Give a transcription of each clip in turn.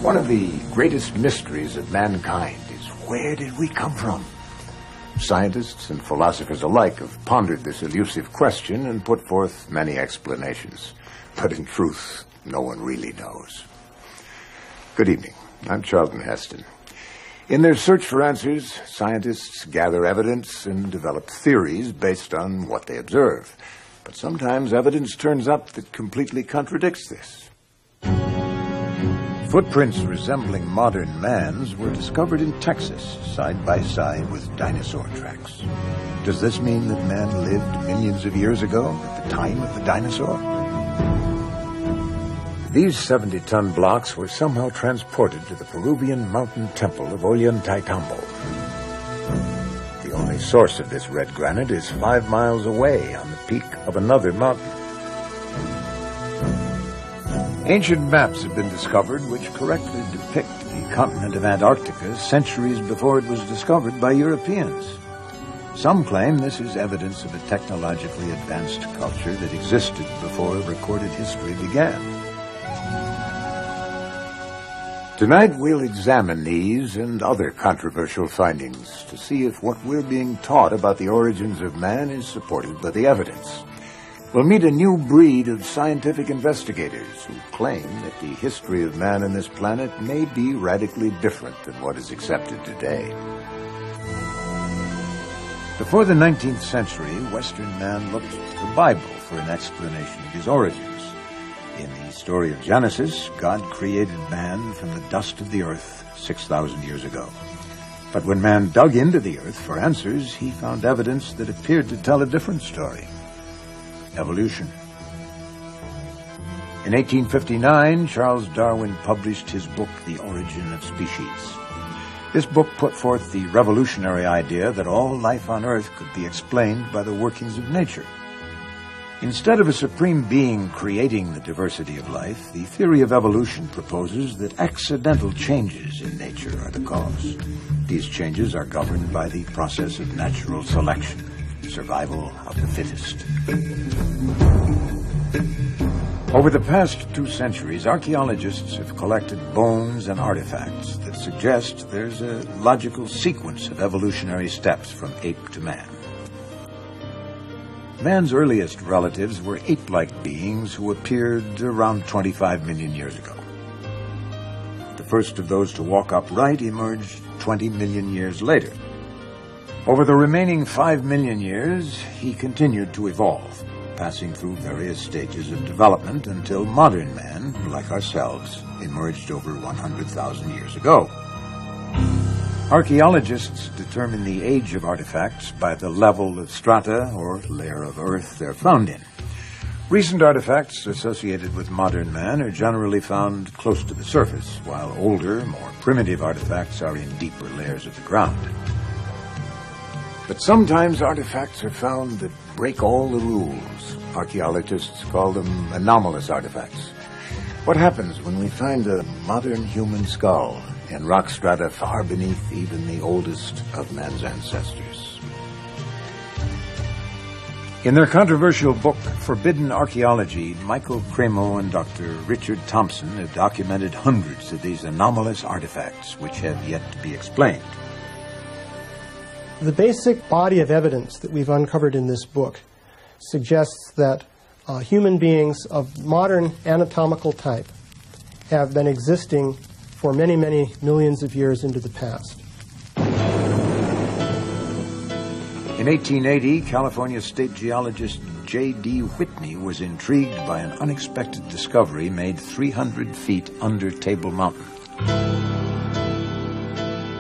One of the greatest mysteries of mankind is where did we come from? Scientists and philosophers alike have pondered this elusive question and put forth many explanations. But in truth, no one really knows. Good evening. I'm Charlton Heston. In their search for answers, scientists gather evidence and develop theories based on what they observe. But sometimes evidence turns up that completely contradicts this. Footprints resembling modern man's were discovered in Texas, side by side with dinosaur tracks. Does this mean that man lived millions of years ago, at the time of the dinosaur? These 70-ton blocks were somehow transported to the Peruvian mountain temple of Ollantaytambo. The only source of this red granite is 5 miles away on the peak of another mountain. Ancient maps have been discovered which correctly depict the continent of Antarctica centuries before it was discovered by Europeans. Some claim this is evidence of a technologically advanced culture that existed before recorded history began. Tonight we'll examine these and other controversial findings to see if what we're being taught about the origins of man is supported by the evidence. We'll meet a new breed of scientific investigators who claim that the history of man on this planet may be radically different than what is accepted today. Before the 19th century, Western man looked to the Bible for an explanation of his origins. In the story of Genesis, God created man from the dust of the earth 6,000 years ago. But when man dug into the earth for answers, he found evidence that appeared to tell a different story. Evolution. In 1859, Charles Darwin published his book, The Origin of Species. This book put forth the revolutionary idea that all life on Earth could be explained by the workings of nature. Instead of a supreme being creating the diversity of life, the theory of evolution proposes that accidental changes in nature are the cause. These changes are governed by the process of natural selection. Survival of the fittest. Over the past 2 centuries, archaeologists have collected bones and artifacts that suggest there's a logical sequence of evolutionary steps from ape to man. Man's earliest relatives were ape-like beings who appeared around 25 million years ago. The first of those to walk upright emerged 20 million years later. Over the remaining 5 million years, he continued to evolve, passing through various stages of development until modern man, like ourselves, emerged over 100,000 years ago. Archaeologists determine the age of artifacts by the level of strata or layer of earth they're found in. Recent artifacts associated with modern man are generally found close to the surface, while older, more primitive artifacts are in deeper layers of the ground. But sometimes artifacts are found that break all the rules. Archaeologists call them anomalous artifacts. What happens when we find a modern human skull in rock strata far beneath even the oldest of man's ancestors? In their controversial book, Forbidden Archaeology, Michael Cremo and Dr. Richard Thompson have documented hundreds of these anomalous artifacts which have yet to be explained. The basic body of evidence that we've uncovered in this book suggests that human beings of modern anatomical type have been existing for many, many millions of years into the past. In 1880, California state geologist J.D. Whitney was intrigued by an unexpected discovery made 300 feet under Table Mountain.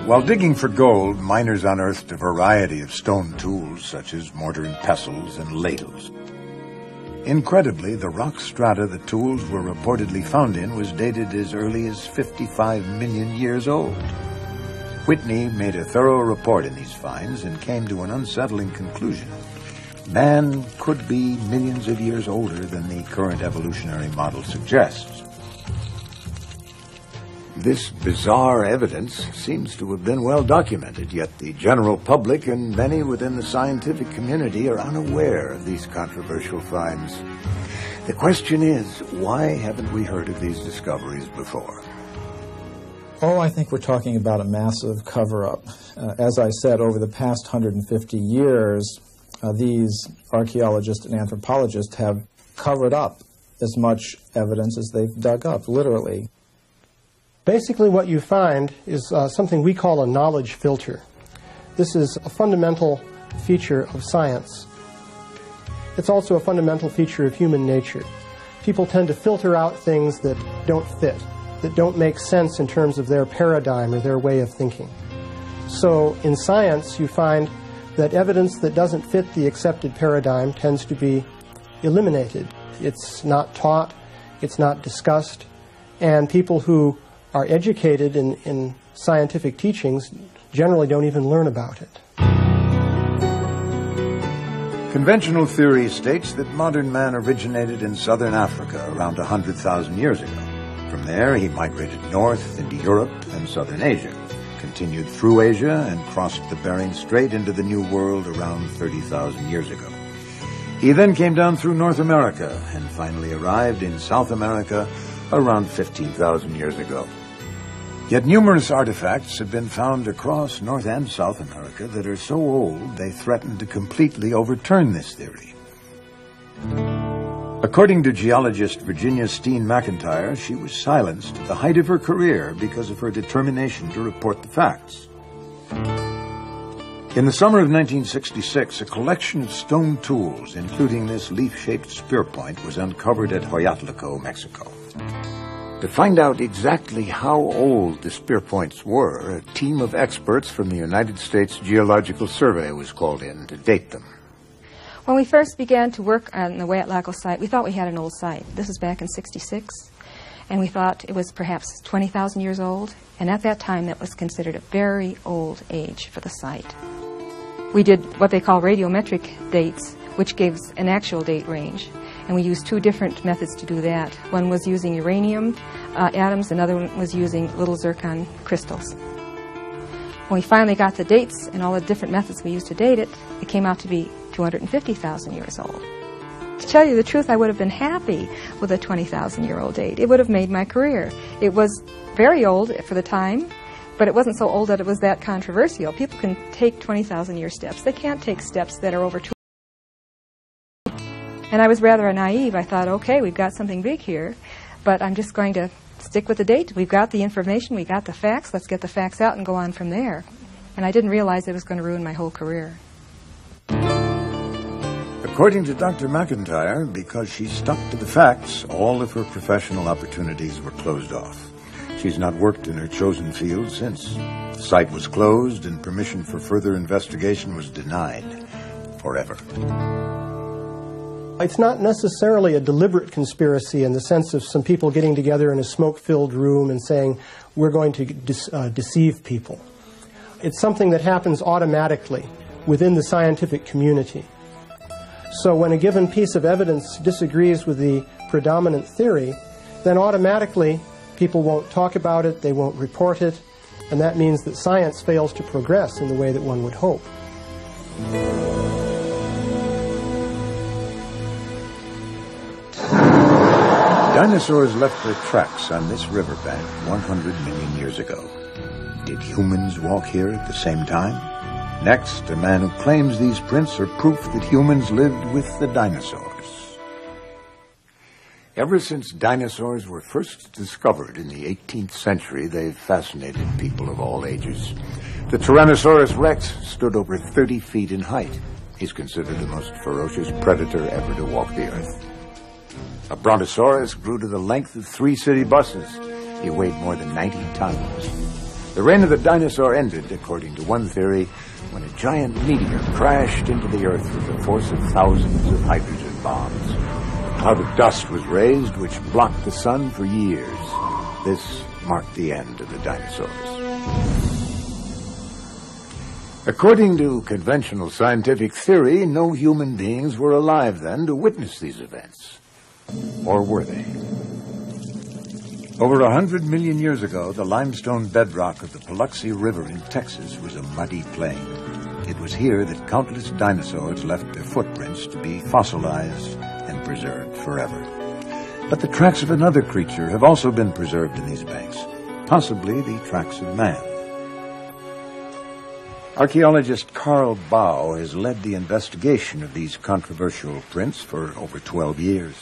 While digging for gold, miners unearthed a variety of stone tools such as mortar and pestles and ladles. Incredibly, the rock strata the tools were reportedly found in was dated as early as 55 million years old. Whitney made a thorough report in these finds and came to an unsettling conclusion. Man could be millions of years older than the current evolutionary model suggests. This bizarre evidence seems to have been well documented, yet the general public and many within the scientific community are unaware of these controversial finds. The question is, why haven't we heard of these discoveries before? Oh, I think we're talking about a massive cover-up. As I said, over the past 150 years, these archaeologists and anthropologists have covered up as much evidence as they've dug up, literally. Basically what you find is something we call a knowledge filter. This is a fundamental feature of science. It's also a fundamental feature of human nature. People tend to filter out things that don't fit, that don't make sense in terms of their paradigm or their way of thinking. So in science, you find that evidence that doesn't fit the accepted paradigm tends to be eliminated. It's not taught, it's not discussed, and people who are educated in scientific teachings generally don't even learn about it. Conventional theory states that modern man originated in southern Africa around 100,000 years ago. From there, he migrated north into Europe and southern Asia, continued through Asia, and crossed the Bering Strait into the New World around 30,000 years ago. He then came down through North America and finally arrived in South America around 15,000 years ago. Yet numerous artifacts have been found across North and South America that are so old they threaten to completely overturn this theory. According to geologist Virginia Steen McIntyre, she was silenced at the height of her career because of her determination to report the facts. In the summer of 1966, a collection of stone tools, including this leaf-shaped spear point, was uncovered at Hueyatlico, Mexico. To find out exactly how old the spear points were, a team of experts from the United States Geological Survey was called in to date them. When we first began to work on the Hueyatlico site, we thought we had an old site. This was back in '66, and we thought it was perhaps 20,000 years old, and at that time that was considered a very old age for the site. We did what they call radiometric dates, which gives an actual date range. And we used two different methods to do that. One was using uranium atoms, another one was using little zircon crystals. When we finally got the dates and all the different methods we used to date it, it came out to be 250,000 years old. To tell you the truth, I would have been happy with a 20,000-year-old date. It would have made my career. It was very old for the time, but it wasn't so old that it was that controversial. People can take 20,000-year steps. They can't take steps that are over 2. And I was rather naive. I thought, okay, we've got something big here, but I'm just going to stick with the date. We've got the information, we got the facts, let's get the facts out and go on from there. And I didn't realize it was going to ruin my whole career. According to Dr. McIntyre, because she stuck to the facts, all of her professional opportunities were closed off. She's not worked in her chosen field since. The site was closed and permission for further investigation was denied forever. It's not necessarily a deliberate conspiracy in the sense of some people getting together in a smoke-filled room and saying, we're going to deceive people. It's something that happens automatically within the scientific community. So when a given piece of evidence disagrees with the predominant theory, then automatically people won't talk about it, they won't report it, and that means that science fails to progress in the way that one would hope. Dinosaurs left their tracks on this riverbank 100 million years ago. Did humans walk here at the same time? Next, a man who claims these prints are proof that humans lived with the dinosaurs. Ever since dinosaurs were first discovered in the 18th century, they've fascinated people of all ages. The Tyrannosaurus rex stood over 30 feet in height. He's considered the most ferocious predator ever to walk the earth. A brontosaurus grew to the length of 3 city buses. He weighed more than 90 tons. The reign of the dinosaur ended, according to one theory, when a giant meteor crashed into the earth with the force of thousands of hydrogen bombs. A cloud of dust was raised, which blocked the sun for years. This marked the end of the dinosaurs. According to conventional scientific theory, no human beings were alive then to witness these events. Or were they? Over 100 million years ago, the limestone bedrock of the Paluxy River in Texas was a muddy plain. It was here that countless dinosaurs left their footprints to be fossilized and preserved forever. But the tracks of another creature have also been preserved in these banks. possibly the tracks of man. Archaeologist Carl Bau has led the investigation of these controversial prints for over 12 years.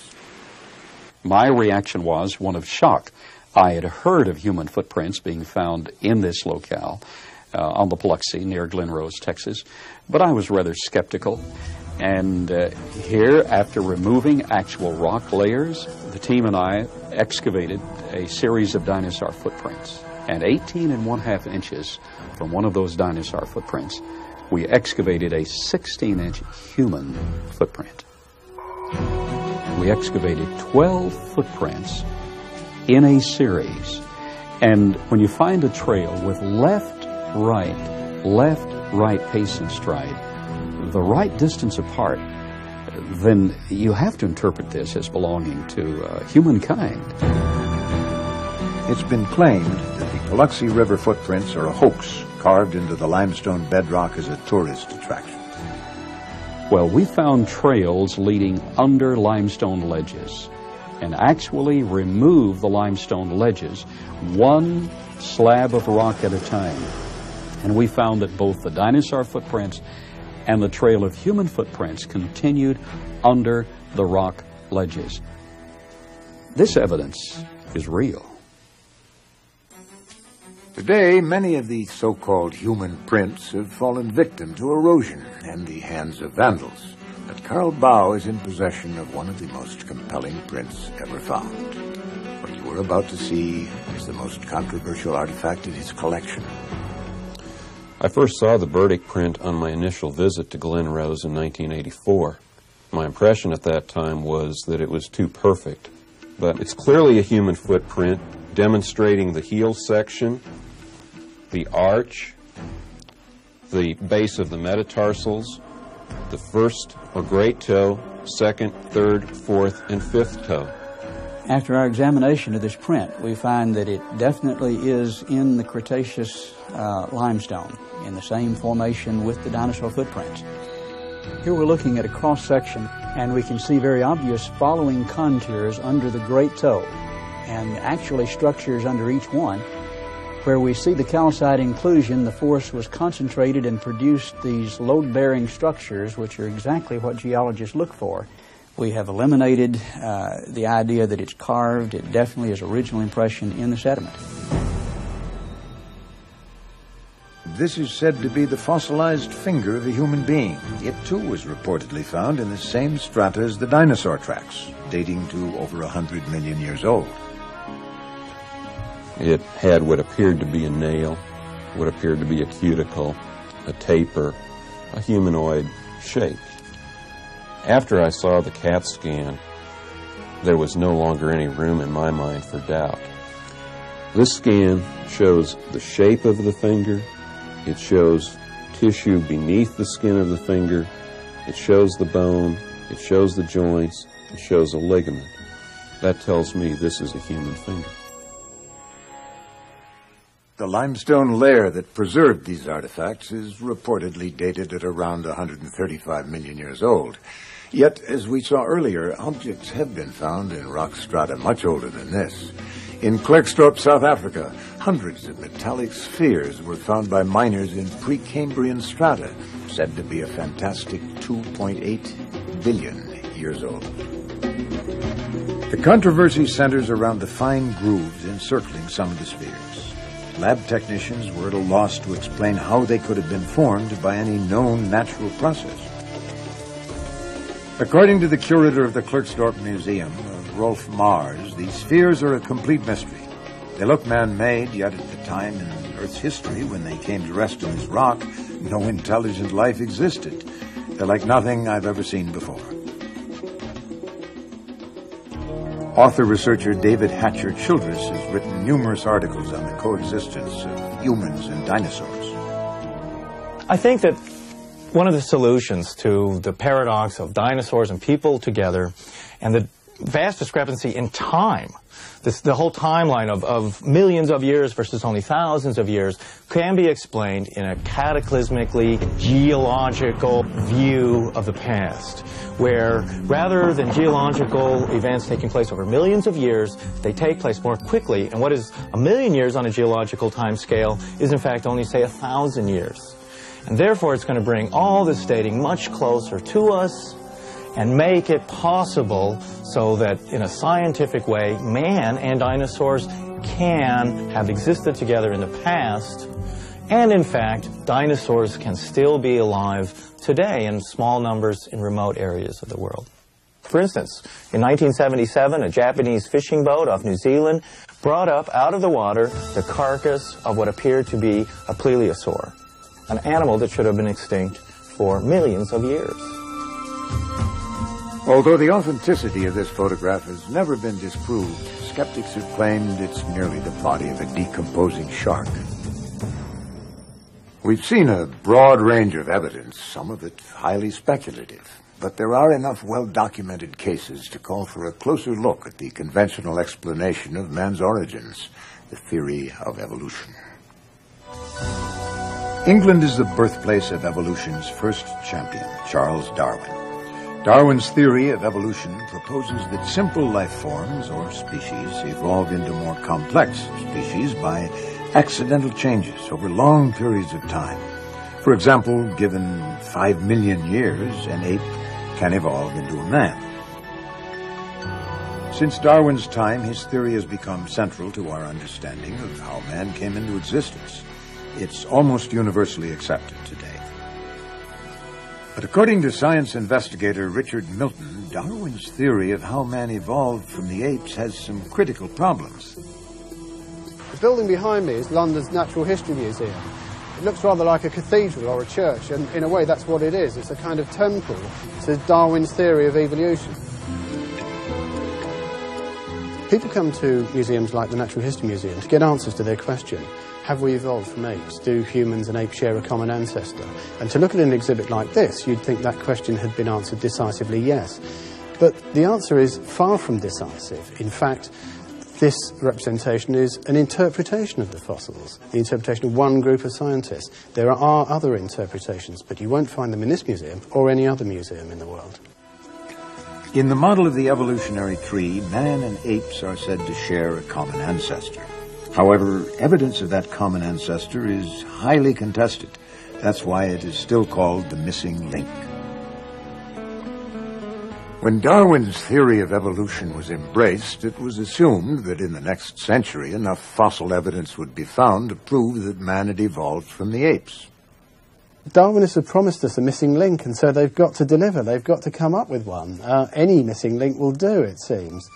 My reaction was one of shock. I had heard of human footprints being found in this locale on the Biloxi near Glen Rose, Texas, but I was rather skeptical. And here, after removing actual rock layers, the team and I excavated a series of dinosaur footprints. And 18½ inches from one of those dinosaur footprints, we excavated a 16-inch human footprint. We excavated 12 footprints in a series. And when you find a trail with left-right pace and stride, the right distance apart, then you have to interpret this as belonging to humankind. It's been claimed that the Biloxi River footprints are a hoax carved into the limestone bedrock as a tourist attraction. Well, we found trails leading under limestone ledges and actually removed the limestone ledges one slab of rock at a time. And we found that both the dinosaur footprints and the trail of human footprints continued under the rock ledges. This evidence is real. Today, many of the so-called human prints have fallen victim to erosion and the hands of vandals. But Carl Bau is in possession of one of the most compelling prints ever found. What you are about to see is the most controversial artifact in his collection. I first saw the verdict print on my initial visit to Glen Rose in 1984. My impression at that time was that it was too perfect. But it's clearly a human footprint, demonstrating the heel section, the arch, the base of the metatarsals, the first or great toe, second, third, fourth, and fifth toe. After our examination of this print, we find that it definitely is in the Cretaceous limestone, in the same formation with the dinosaur footprints. Here we're looking at a cross-section, and we can see very obvious following contours under the great toe, and actually structures under each one. Where we see the calcite inclusion, the force was concentrated and produced these load-bearing structures, which are exactly what geologists look for. We have eliminated the idea that it's carved. It definitely is original impression in the sediment. This is said to be the fossilized finger of a human being. It, too, was reportedly found in the same strata as the dinosaur tracks, dating to over 100 million years old. It had what appeared to be a nail, what appeared to be a cuticle, a taper, a humanoid shape. After I saw the CAT scan, there was no longer any room in my mind for doubt. This scan shows the shape of the finger, it shows tissue beneath the skin of the finger, it shows the bone, it shows the joints, it shows a ligament. That tells me this is a human finger. The limestone layer that preserved these artifacts is reportedly dated at around 135 million years old. Yet, as we saw earlier, objects have been found in rock strata much older than this. In Klerksdorp, South Africa, hundreds of metallic spheres were found by miners in Precambrian strata, said to be a fantastic 2.8 billion years old. The controversy centers around the fine grooves encircling some of the spheres. Lab technicians were at a loss to explain how they could have been formed by any known natural process. According to the curator of the Klerksdorp Museum, Rolf Mars, these spheres are a complete mystery. They look man-made, yet at the time in Earth's history when they came to rest in this rock, no intelligent life existed. They're like nothing I've ever seen before. Author-researcher David Hatcher Childress has written numerous articles on the coexistence of humans and dinosaurs. I think that one of the solutions to the paradox of dinosaurs and people together and the vast discrepancy in time, the whole timeline of millions of years versus only thousands of years, can be explained in a cataclysmically geological view of the past, where rather than geological events taking place over millions of years, they take place more quickly, and what is 1,000,000 years on a geological time scale is in fact only, say, 1,000 years. And therefore it's going to bring all this dating much closer to us and make it possible so that in a scientific way, man and dinosaurs can have existed together in the past, and in fact, dinosaurs can still be alive today in small numbers in remote areas of the world. For instance, in 1977, a Japanese fishing boat off New Zealand brought up out of the water the carcass of what appeared to be a plesiosaur, an animal that should have been extinct for millions of years. Although the authenticity of this photograph has never been disproved, skeptics have claimed it's merely the body of a decomposing shark. We've seen a broad range of evidence, some of it highly speculative, but there are enough well-documented cases to call for a closer look at the conventional explanation of man's origins, the theory of evolution. England is the birthplace of evolution's first champion, Charles Darwin. Darwin's theory of evolution proposes that simple life forms, or species, evolve into more complex species by accidental changes over long periods of time. For example, given 5 million years, an ape can evolve into a man. Since Darwin's time, his theory has become central to our understanding of how man came into existence. It's almost universally accepted today. But according to science investigator Richard Milton, Darwin's theory of how man evolved from the apes has some critical problems. The building behind me is London's Natural History Museum. It looks rather like a cathedral or a church, and in a way that's what it is. It's a kind of temple to Darwin's theory of evolution. People come to museums like the Natural History Museum to get answers to their question. Have we evolved from apes? Do humans and apes share a common ancestor? And to look at an exhibit like this, you'd think that question had been answered decisively yes. But the answer is far from decisive. In fact, this representation is an interpretation of the fossils, the interpretation of one group of scientists. There are other interpretations, but you won't find them in this museum or any other museum in the world. In the model of the evolutionary tree, man and apes are said to share a common ancestor. However, evidence of that common ancestor is highly contested. That's why it is still called the missing link. When Darwin's theory of evolution was embraced, it was assumed that in the next century enough fossil evidence would be found to prove that man had evolved from the apes. Darwinists have promised us a missing link, and so they've got to deliver. They've got to come up with one. Any missing link will do, it seems.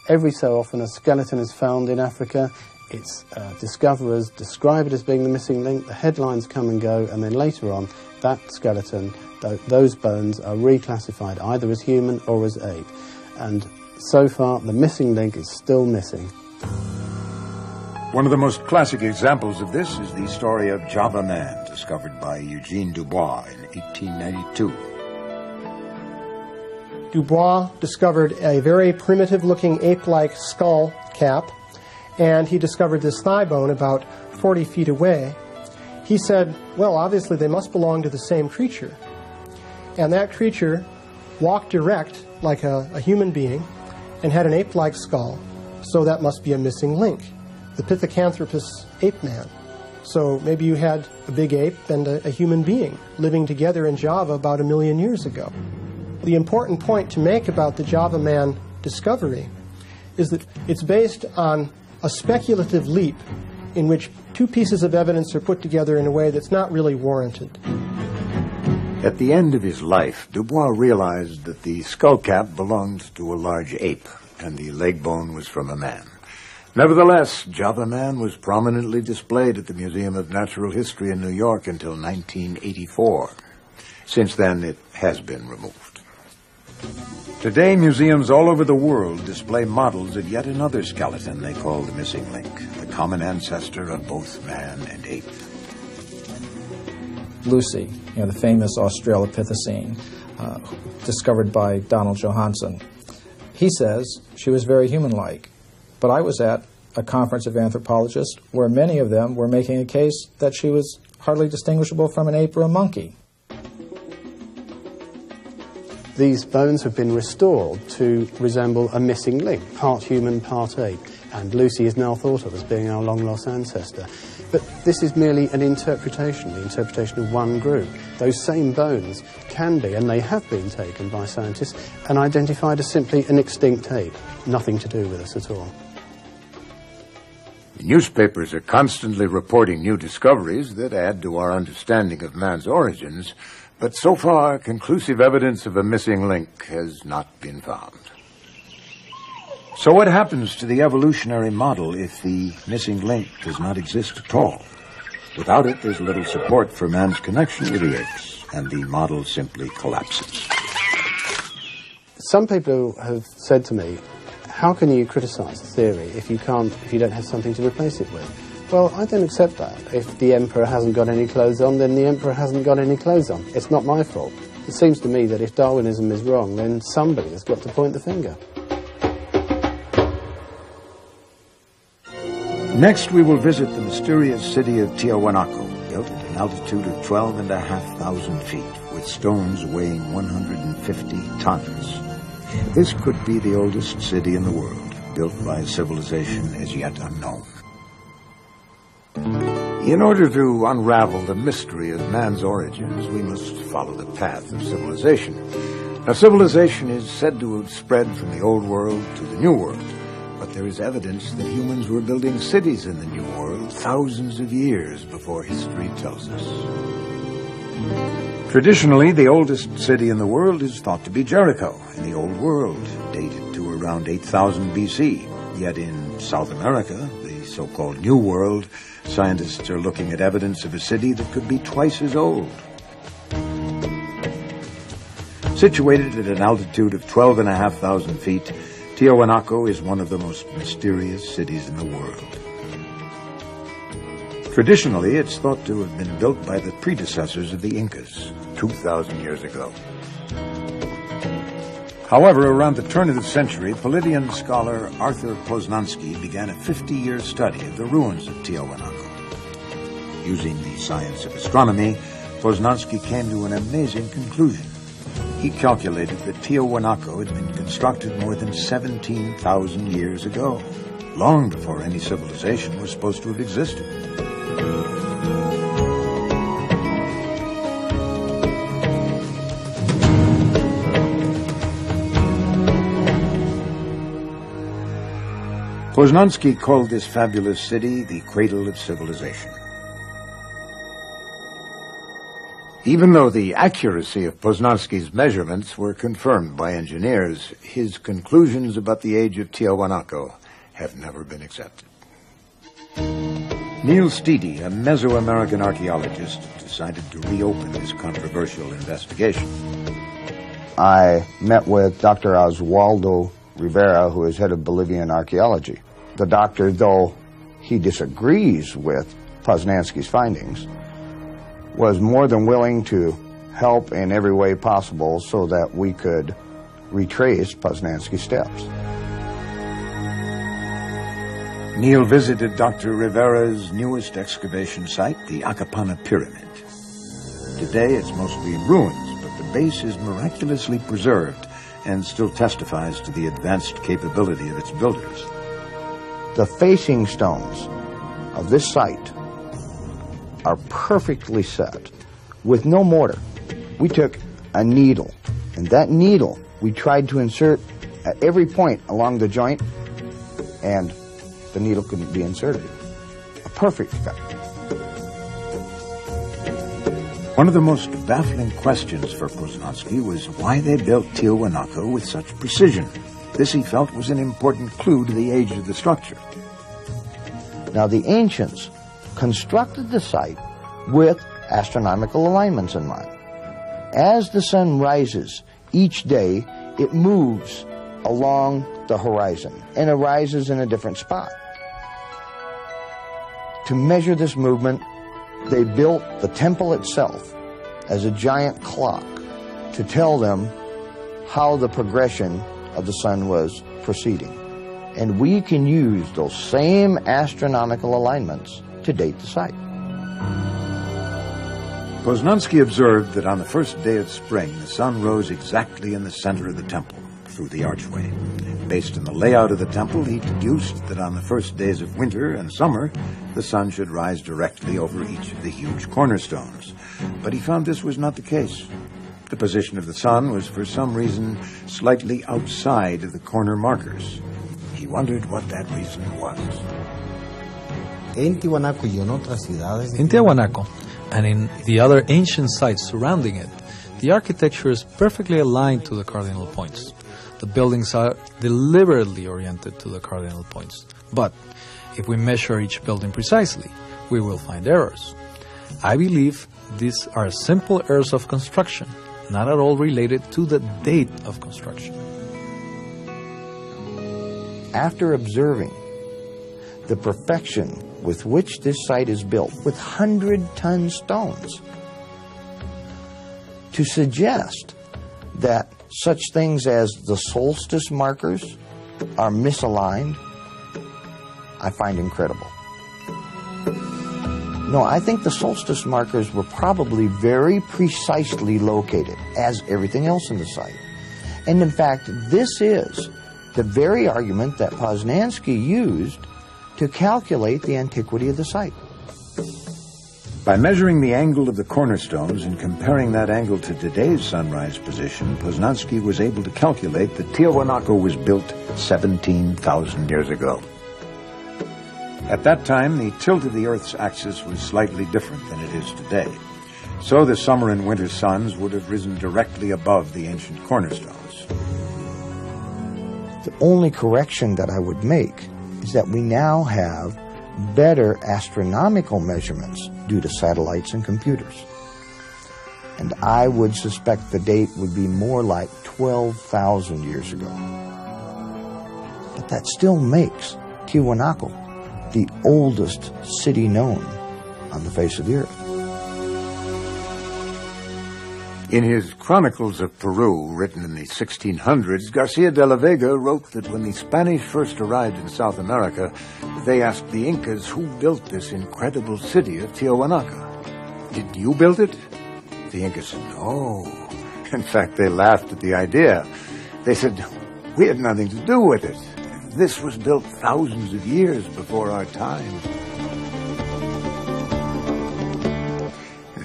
Every so often a skeleton is found in Africa. Its discoverers describe it as being the missing link. The headlines come and go, and then later on, that skeleton, those bones are reclassified either as human or as ape. And so far, the missing link is still missing. One of the most classic examples of this is the story of Java Man, discovered by Eugene Dubois in 1892. Dubois discovered a very primitive-looking ape-like skull cap, and he discovered this thigh bone about 40 feet away. He said, well, obviously they must belong to the same creature. And that creature walked erect like a human being and had an ape-like skull, so that must be a missing link, the Pithecanthropus ape man. So maybe you had a big ape and a human being living together in Java about 1 million years ago. The important point to make about the Java man discovery is that it's based on a speculative leap in which two pieces of evidence are put together in a way that's not really warranted. At the end of his life, Dubois realized that the skull cap belonged to a large ape, and the leg bone was from a man. Nevertheless, Java Man was prominently displayed at the Museum of Natural History in New York until 1984. Since then, it has been removed. Today, museums all over the world display models of yet another skeleton they call the missing link, the common ancestor of both man and ape. Lucy, the famous Australopithecine, discovered by Donald Johanson. He says she was very human-like, but I was at a conference of anthropologists where many of them were making a case that she was hardly distinguishable from an ape or a monkey. These bones have been restored to resemble a missing link, part human, part ape, and Lucy is now thought of as being our long-lost ancestor. But this is merely an interpretation, the interpretation of one group. Those same bones can be, and they have been taken by scientists, and identified as simply an extinct ape. Nothing to do with us at all. The newspapers are constantly reporting new discoveries that add to our understanding of man's origins, but so far, conclusive evidence of a missing link has not been found. So what happens to the evolutionary model if the missing link does not exist at all? Without it, there's little support for man's connection with the apes, and the model simply collapses. Some people have said to me, how can you criticize the theory if you don't have something to replace it with? Well, I don't accept that. If the emperor hasn't got any clothes on, then the emperor hasn't got any clothes on. It's not my fault. It seems to me that if Darwinism is wrong, then somebody has got to point the finger. Next, we will visit the mysterious city of Tiahuanaco, built at an altitude of 12,500 feet, with stones weighing 150 tons. This could be the oldest city in the world, built by a civilization as yet unknown. In order to unravel the mystery of man's origins, we must follow the path of civilization. Now, civilization is said to have spread from the Old World to the New World, but there is evidence that humans were building cities in the New World thousands of years before history tells us. Traditionally, the oldest city in the world is thought to be Jericho in the Old World, dated to around 8,000 BC. Yet in South America, the so-called New World, scientists are looking at evidence of a city that could be twice as old. Situated at an altitude of 12,500 feet, Tiahuanaco is one of the most mysterious cities in the world. Traditionally, it's thought to have been built by the predecessors of the Incas 2,000 years ago. However, around the turn of the century, Politian scholar Arthur Poznański began a 50-year study of the ruins of Tiahuanaco. Using the science of astronomy, Poznański came to an amazing conclusion. He calculated that Tiahuanaco had been constructed more than 17,000 years ago, long before any civilization was supposed to have existed. Poznański called this fabulous city the cradle of civilization. Even though the accuracy of Poznański's measurements were confirmed by engineers, his conclusions about the age of Tiahuanaco have never been accepted. Neil Steedy, a Mesoamerican archaeologist, decided to reopen this controversial investigation. I met with Dr. Oswaldo Rivera, who is head of Bolivian archaeology. The doctor, though he disagrees with Poznański's findings, was more than willing to help in every way possible so that we could retrace Poznański's steps. Neil visited Dr. Rivera's newest excavation site, the Acapana Pyramid. Today it's mostly in ruins, but the base is miraculously preserved and still testifies to the advanced capability of its builders. The facing stones of this site are perfectly set with no mortar. We took a needle, and that needle we tried to insert at every point along the joint, and the needle couldn't be inserted. A perfect fit. One of the most baffling questions for Poznański was why they built Tiahuanaco with such precision. This, he felt, was an important clue to the age of the structure. Now, the ancients constructed the site with astronomical alignments in mind. As the sun rises each day, it moves along the horizon and arises in a different spot. To measure this movement, they built the temple itself as a giant clock to tell them how the progression of the sun was proceeding. And we can use those same astronomical alignments to date the site. Poznański observed that on the first day of spring, the sun rose exactly in the center of the temple, through the archway. Based on the layout of the temple, he deduced that on the first days of winter and summer, the sun should rise directly over each of the huge cornerstones. But he found this was not the case. The position of the sun was for some reason slightly outside of the corner markers. He wondered what that reason was. In Tiahuanaco, and in the other ancient sites surrounding it, the architecture is perfectly aligned to the cardinal points. The buildings are deliberately oriented to the cardinal points. But if we measure each building precisely, we will find errors. I believe these are simple errors of construction, not at all related to the date of construction. After observing the perfection with which this site is built, with 100-ton stones, to suggest that such things as the solstice markers are misaligned, I find incredible. No, I think the solstice markers were probably very precisely located, as everything else in the site. And in fact, this is the very argument that Poznański used to calculate the antiquity of the site. By measuring the angle of the cornerstones and comparing that angle to today's sunrise position, Poznański was able to calculate that Tiahuanaco was built 17,000 years ago. At that time, the tilt of the Earth's axis was slightly different than it is today. So the summer and winter suns would have risen directly above the ancient cornerstones. The only correction that I would make is that we now have better astronomical measurements due to satellites and computers. And I would suspect the date would be more like 12,000 years ago. But that still makes Tiahuanaco the oldest city known on the face of the earth. In his Chronicles of Peru, written in the 1600s, Garcia de la Vega wrote that when the Spanish first arrived in South America, they asked the Incas who built this incredible city of Tiahuanaco. Did you build it? The Incas said, no. In fact, they laughed at the idea. They said, we had nothing to do with it. This was built thousands of years before our time.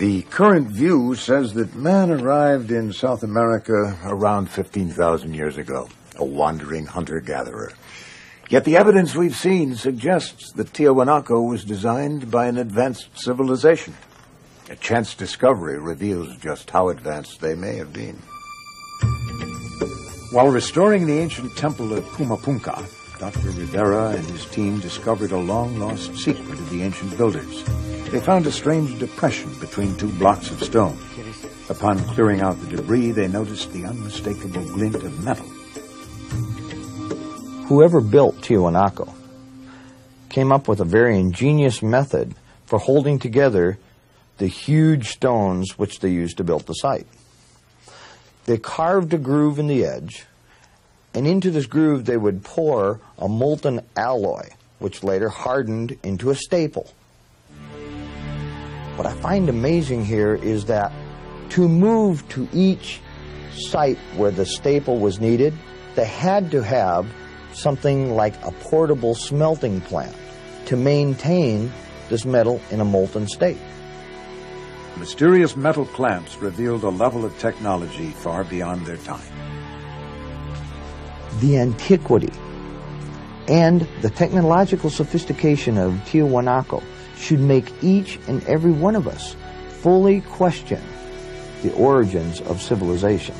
The current view says that man arrived in South America around 15,000 years ago, a wandering hunter-gatherer. Yet the evidence we've seen suggests that Tiahuanaco was designed by an advanced civilization. A chance discovery reveals just how advanced they may have been. While restoring the ancient temple of Pumapunka, Dr. Rivera and his team discovered a long-lost secret of the ancient builders. They found a strange depression between two blocks of stone. Upon clearing out the debris, they noticed the unmistakable glint of metal. Whoever built Tiahuanaco came up with a very ingenious method for holding together the huge stones which they used to build the site. They carved a groove in the edge, and into this groove they would pour a molten alloy, which later hardened into a staple. What I find amazing here is that to move to each site where the staple was needed, they had to have something like a portable smelting plant to maintain this metal in a molten state. Mysterious metal clamps revealed a level of technology far beyond their time. The antiquity and the technological sophistication of Tiahuanaco should make each and every one of us fully question the origins of civilization.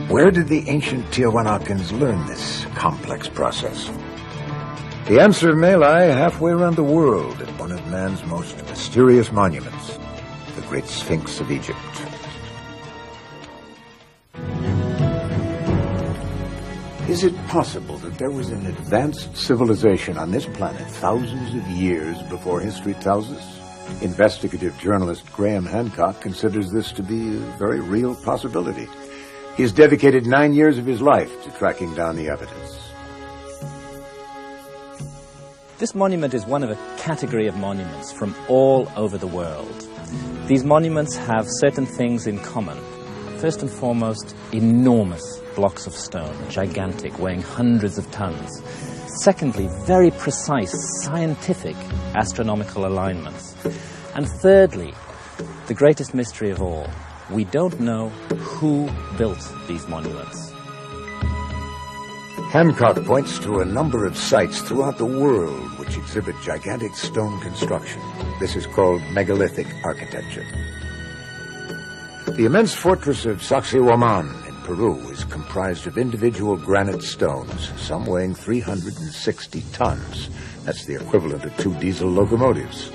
Where did the ancient Tiahuanacans learn this complex process? The answer may lie halfway around the world at one of man's most mysterious monuments, the Great Sphinx of Egypt. Is it possible that there was an advanced civilization on this planet thousands of years before history tells us? Investigative journalist Graham Hancock considers this to be a very real possibility. He has dedicated 9 years of his life to tracking down the evidence. This monument is one of a category of monuments from all over the world. These monuments have certain things in common. First and foremost, enormous blocks of stone, gigantic, weighing hundreds of tons. Secondly, very precise scientific astronomical alignments. And thirdly, the greatest mystery of all, we don't know who built these monuments. Hancock points to a number of sites throughout the world which exhibit gigantic stone construction. This is called megalithic architecture. The immense fortress of Sacsayhuaman in Peru is comprised of individual granite stones, some weighing 360 tons. That's the equivalent of 2 diesel locomotives.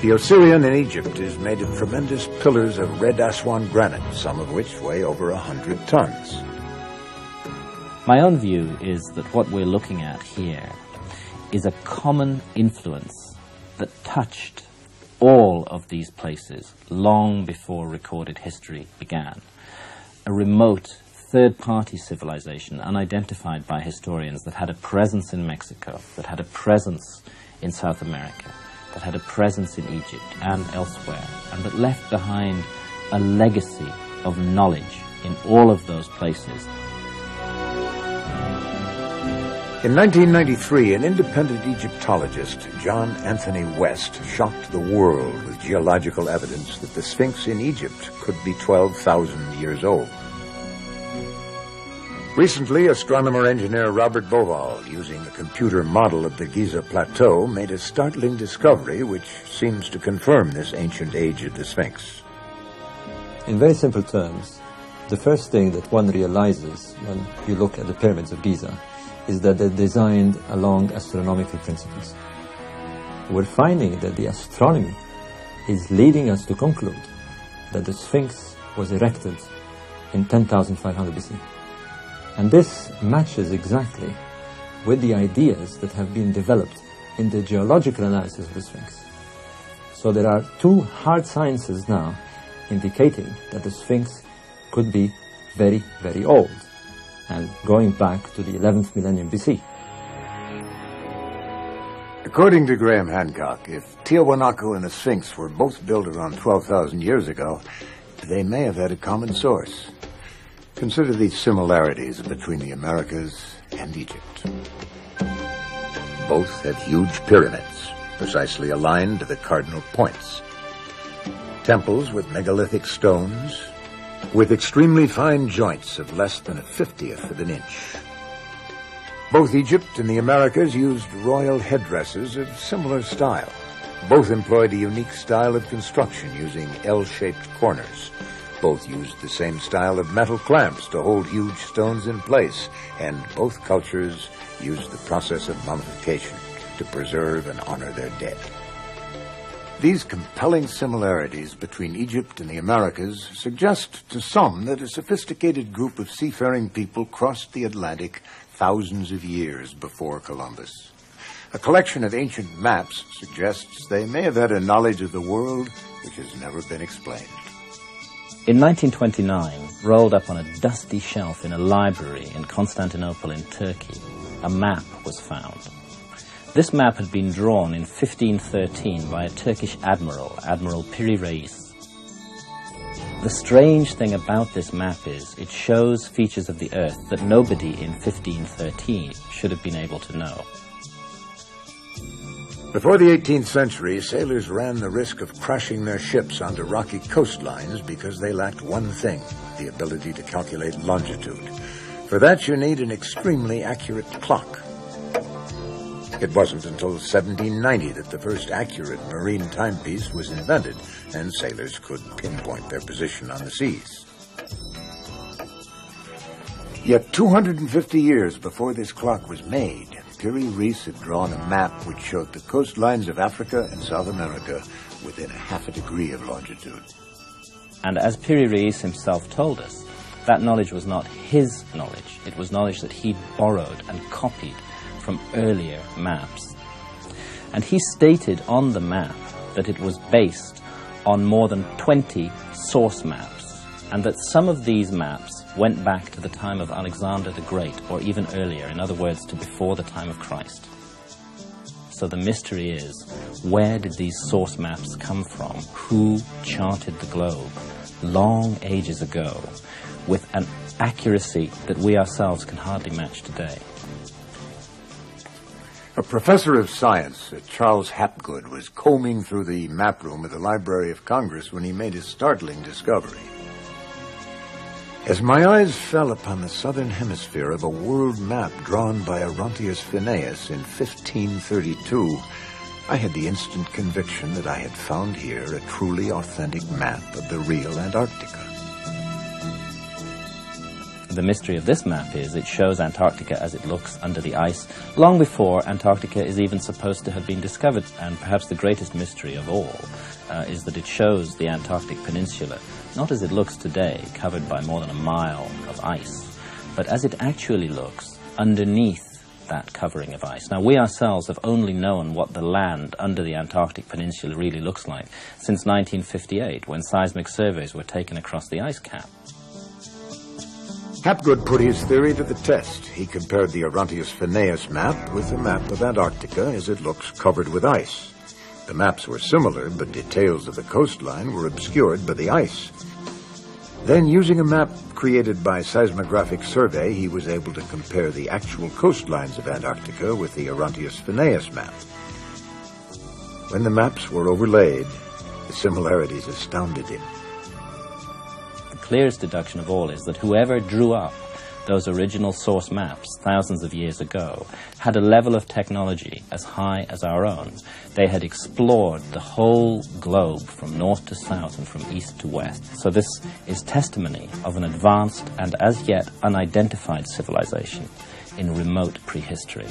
The Osirian in Egypt is made of tremendous pillars of red Aswan granite, some of which weigh over 100 tons. My own view is that what we're looking at here is a common influence that touched all of these places long before recorded history began. A remote third-party civilization unidentified by historians that had a presence in Mexico, that had a presence in South America, that had a presence in Egypt and elsewhere, and that left behind a legacy of knowledge in all of those places. In 1993, an independent Egyptologist, John Anthony West, shocked the world with geological evidence that the Sphinx in Egypt could be 12,000 years old. Recently, astronomer-engineer Robert Bauval, using a computer model of the Giza Plateau, made a startling discovery which seems to confirm this ancient age of the Sphinx. In very simple terms, the first thing that one realizes when you look at the pyramids of Giza is that they're designed along astronomical principles. We're finding that the astronomy is leading us to conclude that the Sphinx was erected in 10,500 BC. And this matches exactly with the ideas that have been developed in the geological analysis of the Sphinx. So there are 2 hard sciences now indicating that the Sphinx could be very, very old, and going back to the 11th millennium BC. According to Graham Hancock, if Tiahuanaco and the Sphinx were both built around 12,000 years ago, they may have had a common source. Consider these similarities between the Americas and Egypt. Both have huge pyramids, precisely aligned to the cardinal points. Temples with megalithic stones, with extremely fine joints of less than a 50th of an inch. Both Egypt and the Americas used royal headdresses of similar style. Both employed a unique style of construction using L-shaped corners. Both used the same style of metal clamps to hold huge stones in place, and both cultures used the process of mummification to preserve and honor their dead. These compelling similarities between Egypt and the Americas suggest to some that a sophisticated group of seafaring people crossed the Atlantic thousands of years before Columbus. A collection of ancient maps suggests they may have had a knowledge of the world which has never been explained. In 1929, rolled up on a dusty shelf in a library in Constantinople in Turkey, a map was found. This map had been drawn in 1513 by a Turkish admiral, Admiral Piri Reis. The strange thing about this map is it shows features of the Earth that nobody in 1513 should have been able to know. Before the 18th century, sailors ran the risk of crashing their ships onto rocky coastlines because they lacked one thing, the ability to calculate longitude. For that, you need an extremely accurate clock. It wasn't until 1790 that the first accurate marine timepiece was invented, and sailors could pinpoint their position on the seas. Yet 250 years before this clock was made, Piri Reis had drawn a map which showed the coastlines of Africa and South America within a half a degree of longitude. And as Piri Reis himself told us, that knowledge was not his knowledge. It was knowledge that he'd borrowed and copied from earlier maps. And he stated on the map that it was based on more than 20 source maps, and that some of these maps went back to the time of Alexander the Great, or even earlier, in other words, to before the time of Christ. So the mystery is, where did these source maps come from? Who charted the globe long ages ago with an accuracy that we ourselves can hardly match today? A professor of science, Charles Hapgood, was combing through the map room of the Library of Congress when he made a startling discovery. As my eyes fell upon the southern hemisphere of a world map drawn by Orontius Phineas in 1532, I had the instant conviction that I had found here a truly authentic map of the real Antarctica. The mystery of this map is it shows Antarctica as it looks under the ice long before Antarctica is even supposed to have been discovered. And perhaps the greatest mystery of all is that it shows the Antarctic Peninsula not as it looks today, covered by more than a mile of ice, but as it actually looks underneath that covering of ice. Now, we ourselves have only known what the land under the Antarctic Peninsula really looks like since 1958, when seismic surveys were taken across the ice cap. Hapgood put his theory to the test. He compared the Orontius Phineas map with a map of Antarctica as it looks covered with ice. The maps were similar, but details of the coastline were obscured by the ice. Then, using a map created by seismographic survey, he was able to compare the actual coastlines of Antarctica with the Orontius Phineas map. When the maps were overlaid, the similarities astounded him. Clearest deduction of all is that whoever drew up those original source maps thousands of years ago had a level of technology as high as our own. They had explored the whole globe from north to south and from east to west. So this is testimony of an advanced and as yet unidentified civilization in remote prehistory.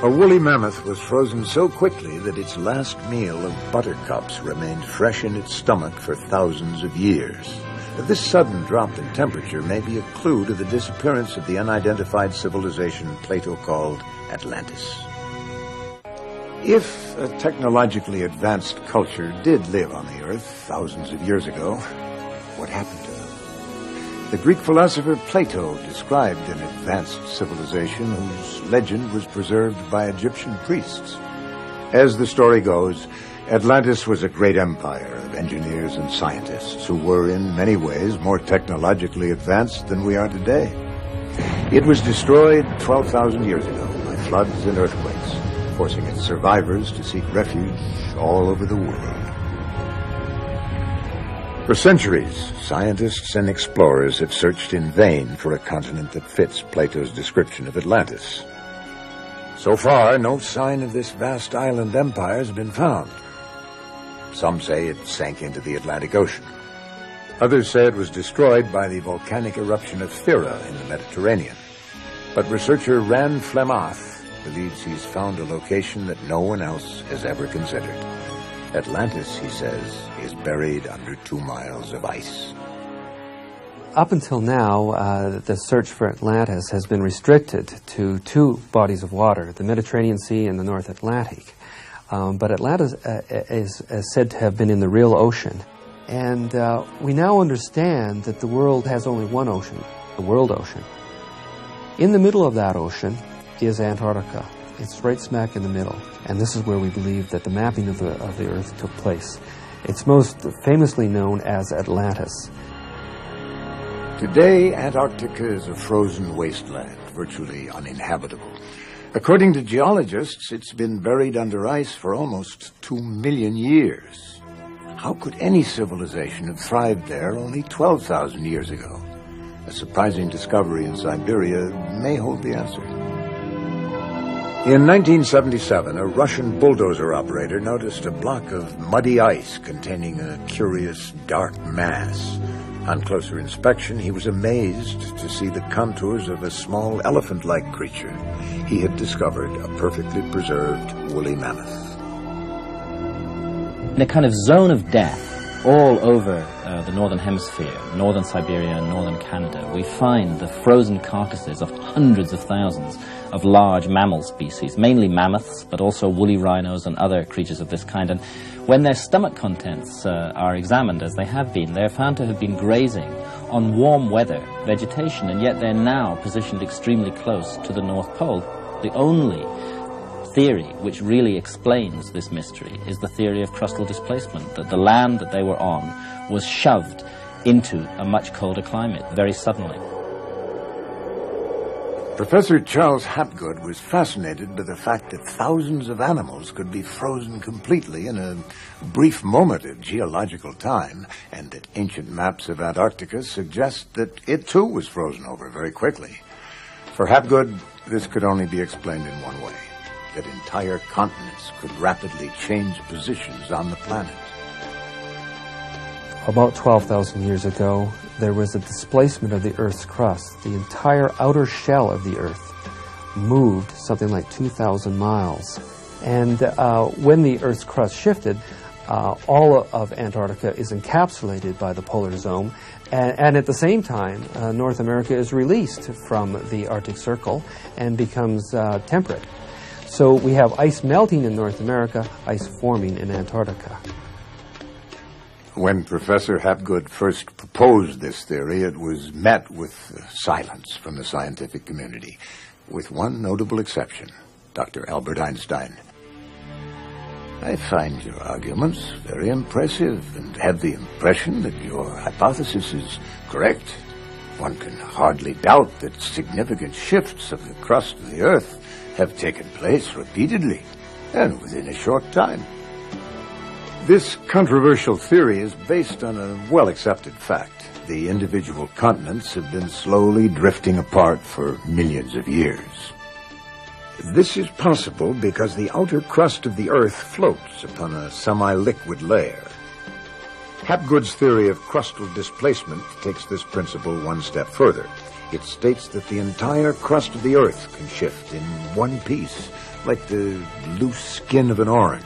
A woolly mammoth was frozen so quickly that its last meal of buttercups remained fresh in its stomach for thousands of years. This sudden drop in temperature may be a clue to the disappearance of the unidentified civilization Plato called Atlantis. If a technologically advanced culture did live on the Earth thousands of years ago, what happened to them? The Greek philosopher Plato described an advanced civilization whose legend was preserved by Egyptian priests. As the story goes, Atlantis was a great empire of engineers and scientists who were in many ways more technologically advanced than we are today. It was destroyed 12,000 years ago by floods and earthquakes, forcing its survivors to seek refuge all over the world. For centuries, scientists and explorers have searched in vain for a continent that fits Plato's description of Atlantis. So far, no sign of this vast island empire has been found. Some say it sank into the Atlantic Ocean. Others say it was destroyed by the volcanic eruption of Thera in the Mediterranean. But researcher Rand Flemath believes he's found a location that no one else has ever considered. Atlantis, he says, is buried under 2 miles of ice. Up until now, the search for Atlantis has been restricted to 2 bodies of water, the Mediterranean Sea and the North Atlantic. But Atlantis is said to have been in the real ocean. And we now understand that the world has only one ocean, the world ocean. In the middle of that ocean is Antarctica. It's right smack in the middle. And this is where we believe that the mapping of the Earth took place. It's most famously known as Atlantis. Today, Antarctica is a frozen wasteland, virtually uninhabitable. According to geologists, it's been buried under ice for almost 2 million years. How could any civilization have thrived there only 12,000 years ago? A surprising discovery in Siberia may hold the answer. In 1977, a Russian bulldozer operator noticed a block of muddy ice containing a curious dark mass. On closer inspection, he was amazed to see the contours of a small elephant-like creature. He had discovered a perfectly preserved woolly mammoth. In a kind of zone of death, all over the northern hemisphere, northern Siberia and northern Canada, we find the frozen carcasses of hundreds of thousands of large mammal species, mainly mammoths, but also woolly rhinos and other creatures of this kind. And when their stomach contents are examined, as they have been, they're found to have been grazing on warm weather vegetation, and yet they're now positioned extremely close to the North Pole. The only theory which really explains this mystery is the theory of crustal displacement, that the land that they were on was shoved into a much colder climate very suddenly. Professor Charles Hapgood was fascinated by the fact that thousands of animals could be frozen completely in a brief moment of geological time, and that ancient maps of Antarctica suggest that it too was frozen over very quickly. For Hapgood, this could only be explained in one way: that entire continents could rapidly change positions on the planet. About 12,000 years ago, there was a displacement of the Earth's crust. The entire outer shell of the Earth moved something like 2,000 miles. And when the Earth's crust shifted, all of Antarctica is encapsulated by the polar zone. And at the same time, North America is released from the Arctic Circle and becomes temperate. So we have ice melting in North America, ice forming in Antarctica. When Professor Hapgood first proposed this theory, it was met with silence from the scientific community, with one notable exception, Dr. Albert Einstein. I find your arguments very impressive and have the impression that your hypothesis is correct. One can hardly doubt that significant shifts of the crust of the Earth have taken place repeatedly and within a short time. This controversial theory is based on a well-accepted fact. The individual continents have been slowly drifting apart for millions of years. This is possible because the outer crust of the Earth floats upon a semi-liquid layer. Hapgood's theory of crustal displacement takes this principle one step further. It states that the entire crust of the Earth can shift in one piece, like the loose skin of an orange.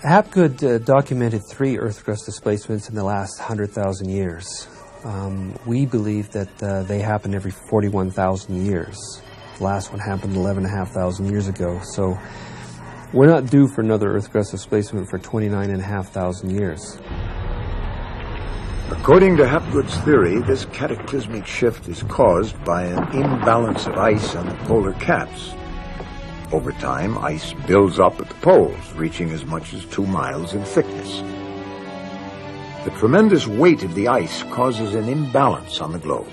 Hapgood documented 3 Earth crust displacements in the last 100,000 years. We believe that they happen every 41,000 years. The last one happened 11,500 years ago, so we're not due for another Earth crust displacement for 29,500 years. According to Hapgood's theory, this cataclysmic shift is caused by an imbalance of ice on the polar caps. Over time, ice builds up at the poles, reaching as much as 2 miles in thickness. The tremendous weight of the ice causes an imbalance on the globe.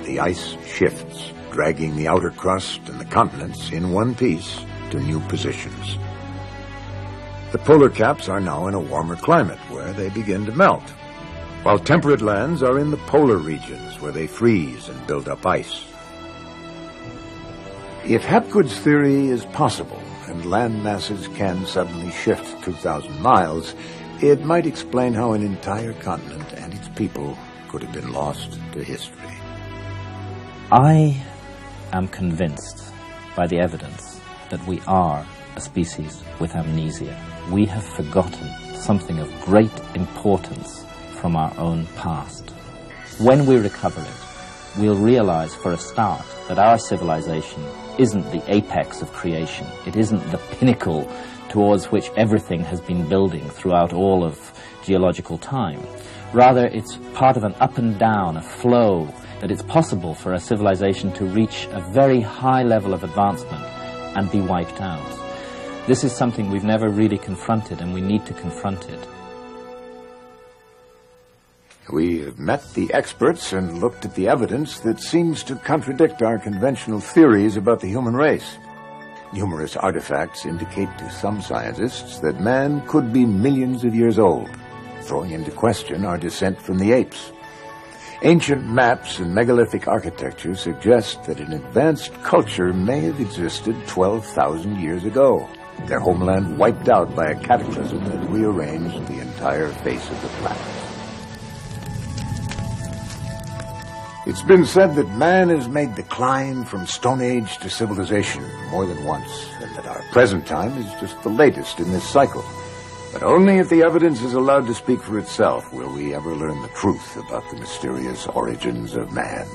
The ice shifts, dragging the outer crust and the continents in one piece to new positions. The polar caps are now in a warmer climate where they begin to melt, while temperate lands are in the polar regions where they freeze and build up ice. If Hapgood's theory is possible and land masses can suddenly shift 2,000 miles, it might explain how an entire continent and its people could have been lost to history. I am convinced by the evidence that we are a species with amnesia. We have forgotten something of great importance from our own past. When we recover it, we'll realize for a start that our civilization isn't the apex of creation. It isn't the pinnacle towards which everything has been building throughout all of geological time. Rather, it's part of an up and down, a flow, that it's possible for a civilization to reach a very high level of advancement and be wiped out. This is something we've never really confronted, and we need to confront it. We have met the experts and looked at the evidence that seems to contradict our conventional theories about the human race. Numerous artifacts indicate to some scientists that man could be millions of years old, throwing into question our descent from the apes. Ancient maps and megalithic architecture suggest that an advanced culture may have existed 12,000 years ago, their homeland wiped out by a cataclysm that rearranged the entire face of the planet. It's been said that man has made the climb from Stone Age to civilization more than once, and that our present time is just the latest in this cycle. But only if the evidence is allowed to speak for itself will we ever learn the truth about the mysterious origins of man.